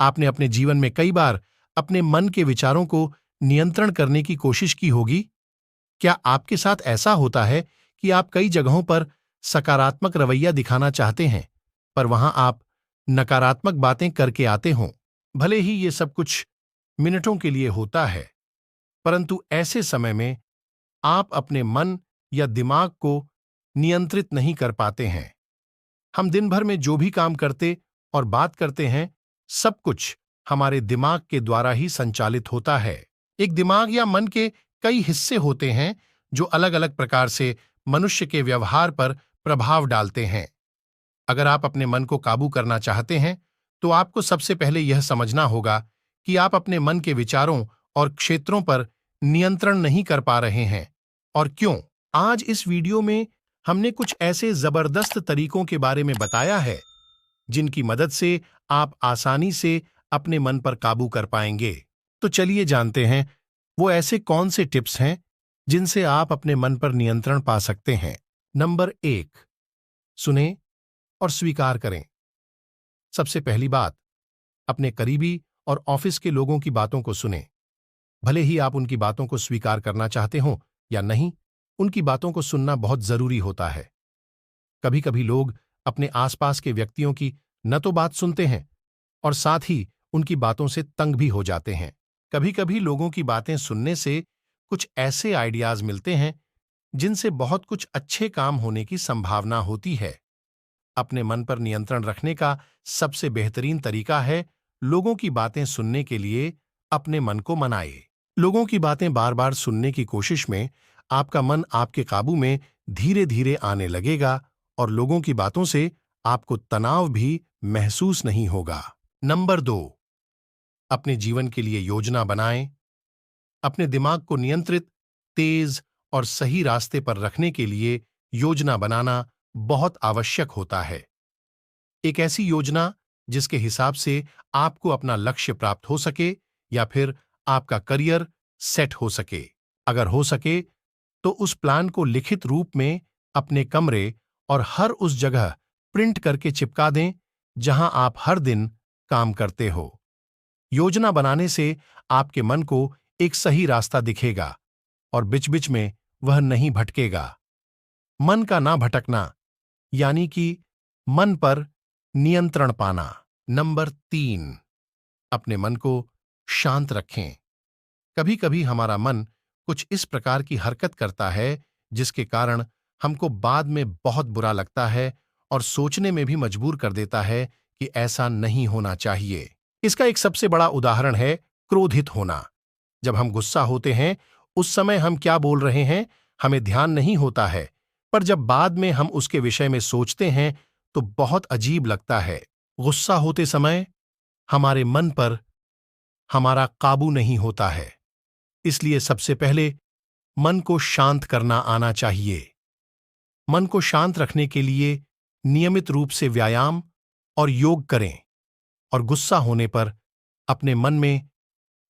आपने अपने जीवन में कई बार अपने मन के विचारों को नियंत्रण करने की कोशिश की होगी। क्या आपके साथ ऐसा होता है कि आप कई जगहों पर सकारात्मक रवैया दिखाना चाहते हैं, पर वहां आप नकारात्मक बातें करके आते हों? भले ही ये सब कुछ मिनटों के लिए होता है, परंतु ऐसे समय में आप अपने मन या दिमाग को नियंत्रित नहीं कर पाते हैं। हम दिन भर में जो भी काम करते और बात करते हैं, सब कुछ हमारे दिमाग के द्वारा ही संचालित होता है। एक दिमाग या मन के कई हिस्से होते हैं जो अलग अलग प्रकार से मनुष्य के व्यवहार पर प्रभाव डालते हैं। अगर आप अपने मन को काबू करना चाहते हैं, तो आपको सबसे पहले यह समझना होगा कि आप अपने मन के विचारों और क्षेत्रों पर नियंत्रण नहीं कर पा रहे हैं, और क्यों। आज इस वीडियो में हमने कुछ ऐसे जबरदस्त तरीकों के बारे में बताया है जिनकी मदद से आप आसानी से अपने मन पर काबू कर पाएंगे। तो चलिए जानते हैं वो ऐसे कौन से टिप्स हैं जिनसे आप अपने मन पर नियंत्रण पा सकते हैं। नंबर 1, सुनें और स्वीकार करें। सबसे पहली बात, अपने करीबी और ऑफिस के लोगों की बातों को सुनें। भले ही आप उनकी बातों को स्वीकार करना चाहते हो या नहीं, उनकी बातों को सुनना बहुत जरूरी होता है। कभी कभी लोग अपने आसपास के व्यक्तियों की न तो बात सुनते हैं और साथ ही उनकी बातों से तंग भी हो जाते हैं। कभी कभी लोगों की बातें सुनने से कुछ ऐसे आइडियाज मिलते हैं जिनसे बहुत कुछ अच्छे काम होने की संभावना होती है। अपने मन पर नियंत्रण रखने का सबसे बेहतरीन तरीका है लोगों की बातें सुनने के लिए अपने मन को मनाए। लोगों की बातें बार बार सुनने की कोशिश में आपका मन आपके काबू में धीरे धीरे आने लगेगा और लोगों की बातों से आपको तनाव भी महसूस नहीं होगा। नंबर 2, अपने जीवन के लिए योजना बनाएं। अपने दिमाग को नियंत्रित, तेज और सही रास्ते पर रखने के लिए योजना बनाना बहुत आवश्यक होता है। एक ऐसी योजना जिसके हिसाब से आपको अपना लक्ष्य प्राप्त हो सके या फिर आपका करियर सेट हो सके। अगर हो सके तो उस प्लान को लिखित रूप में अपने कमरे और हर उस जगह प्रिंट करके चिपका दें जहां आप हर दिन काम करते हो। योजना बनाने से आपके मन को एक सही रास्ता दिखेगा और बिच बिच में वह नहीं भटकेगा। मन का ना भटकना यानी कि मन पर नियंत्रण पाना। नंबर 3, अपने मन को शांत रखें। कभी कभी हमारा मन कुछ इस प्रकार की हरकत करता है जिसके कारण हमको बाद में बहुत बुरा लगता है और सोचने में भी मजबूर कर देता है कि ऐसा नहीं होना चाहिए। इसका एक सबसे बड़ा उदाहरण है क्रोधित होना। जब हम गुस्सा होते हैं, उस समय हम क्या बोल रहे हैं हमें ध्यान नहीं होता है, पर जब बाद में हम उसके विषय में सोचते हैं तो बहुत अजीब लगता है। गुस्सा होते समय हमारे मन पर हमारा काबू नहीं होता है, इसलिए सबसे पहले मन को शांत करना आना चाहिए। मन को शांत रखने के लिए नियमित रूप से व्यायाम और योग करें और गुस्सा होने पर अपने मन में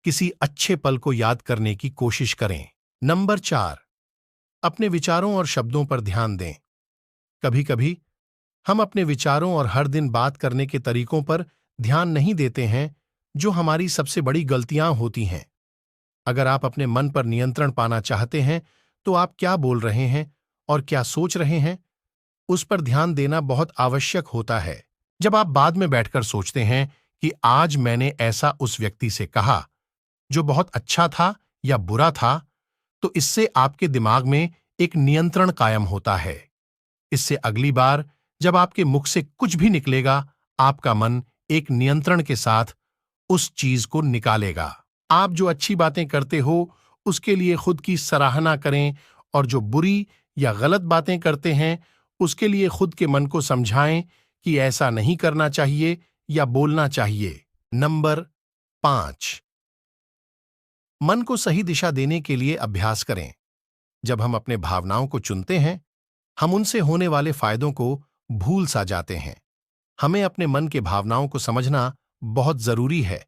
किसी अच्छे पल को याद करने की कोशिश करें। नंबर 4, अपने विचारों और शब्दों पर ध्यान दें। कभी कभी हम अपने विचारों और हर दिन बात करने के तरीकों पर ध्यान नहीं देते हैं, जो हमारी सबसे बड़ी गलतियां होती हैं। अगर आप अपने मन पर नियंत्रण पाना चाहते हैं, तो आप क्या बोल रहे हैं और क्या सोच रहे हैं, उस पर ध्यान देना बहुत आवश्यक होता है। जब आप बाद में बैठकर सोचते हैं कि आज मैंने ऐसा उस व्यक्ति से कहा जो बहुत अच्छा था या बुरा था, तो इससे आपके दिमाग में एक नियंत्रण कायम होता है। इससे अगली बार जब आपके मुख से कुछ भी निकलेगा, आपका मन एक नियंत्रण के साथ उस चीज को निकालेगा। आप जो अच्छी बातें करते हो उसके लिए खुद की सराहना करें और जो बुरी या गलत बातें करते हैं उसके लिए खुद के मन को समझाएं कि ऐसा नहीं करना चाहिए या बोलना चाहिए। नंबर 5, मन को सही दिशा देने के लिए अभ्यास करें। जब हम अपने भावनाओं को चुनते हैं, हम उनसे होने वाले फायदों को भूल सा जाते हैं। हमें अपने मन के भावनाओं को समझना बहुत जरूरी है,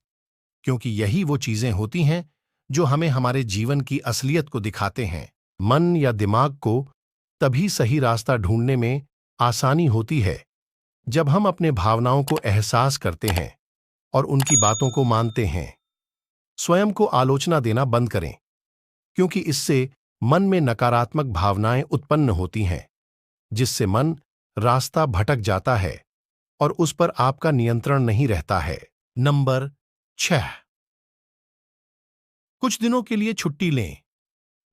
क्योंकि यही वो चीजें होती हैं जो हमें हमारे जीवन की असलियत को दिखाते हैं। मन या दिमाग को तभी सही रास्ता ढूंढने में आसानी होती है जब हम अपने भावनाओं को एहसास करते हैं और उनकी बातों को मानते हैं। स्वयं को आलोचना देना बंद करें, क्योंकि इससे मन में नकारात्मक भावनाएं उत्पन्न होती हैं, जिससे मन रास्ता भटक जाता है और उस पर आपका नियंत्रण नहीं रहता है। नंबर 6, कुछ दिनों के लिए छुट्टी लें।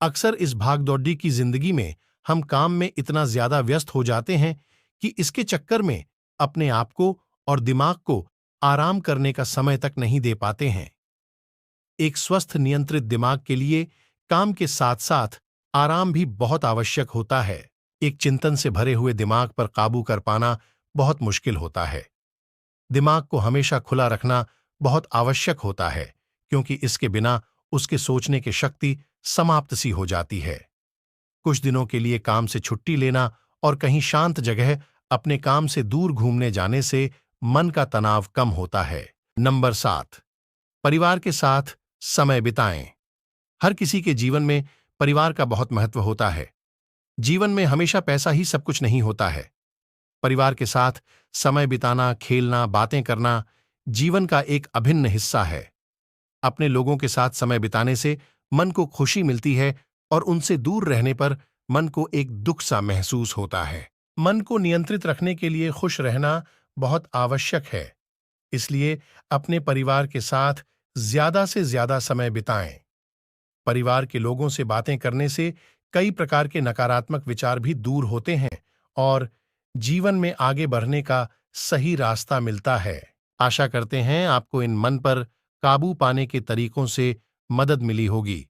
अक्सर इस भागदौड़ी की जिंदगी में हम काम में इतना ज्यादा व्यस्त हो जाते हैं कि इसके चक्कर में अपने आप को और दिमाग को आराम करने का समय तक नहीं दे पाते हैं। एक स्वस्थ नियंत्रित दिमाग के लिए काम के साथ साथ आराम भी बहुत आवश्यक होता है। एक चिंतन से भरे हुए दिमाग पर काबू कर पाना बहुत मुश्किल होता है। दिमाग को हमेशा खुला रखना बहुत आवश्यक होता है, क्योंकि इसके बिना उसके सोचने की शक्ति समाप्त सी हो जाती है। कुछ दिनों के लिए काम से छुट्टी लेना और कहीं शांत जगह अपने काम से दूर घूमने जाने से मन का तनाव कम होता है। नंबर 7, परिवार के साथ समय बिताएं। हर किसी के जीवन में परिवार का बहुत महत्व होता है। जीवन में हमेशा पैसा ही सब कुछ नहीं होता है। परिवार के साथ समय बिताना, खेलना, बातें करना जीवन का एक अभिन्न हिस्सा है। अपने लोगों के साथ समय बिताने से मन को खुशी मिलती है और उनसे दूर रहने पर मन को एक दुख सा महसूस होता है। मन को नियंत्रित रखने के लिए खुश रहना बहुत आवश्यक है, इसलिए अपने परिवार के साथ ज्यादा से ज्यादा समय बिताएं। परिवार के लोगों से बातें करने से कई प्रकार के नकारात्मक विचार भी दूर होते हैं और जीवन में आगे बढ़ने का सही रास्ता मिलता है। आशा करते हैं आपको इन मन पर काबू पाने के तरीकों से मदद मिली होगी।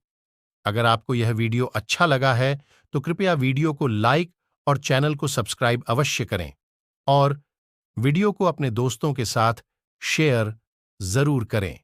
अगर आपको यह वीडियो अच्छा लगा है तो कृपया वीडियो को लाइक और चैनल को सब्सक्राइब अवश्य करें और वीडियो को अपने दोस्तों के साथ शेयर जरूर करें।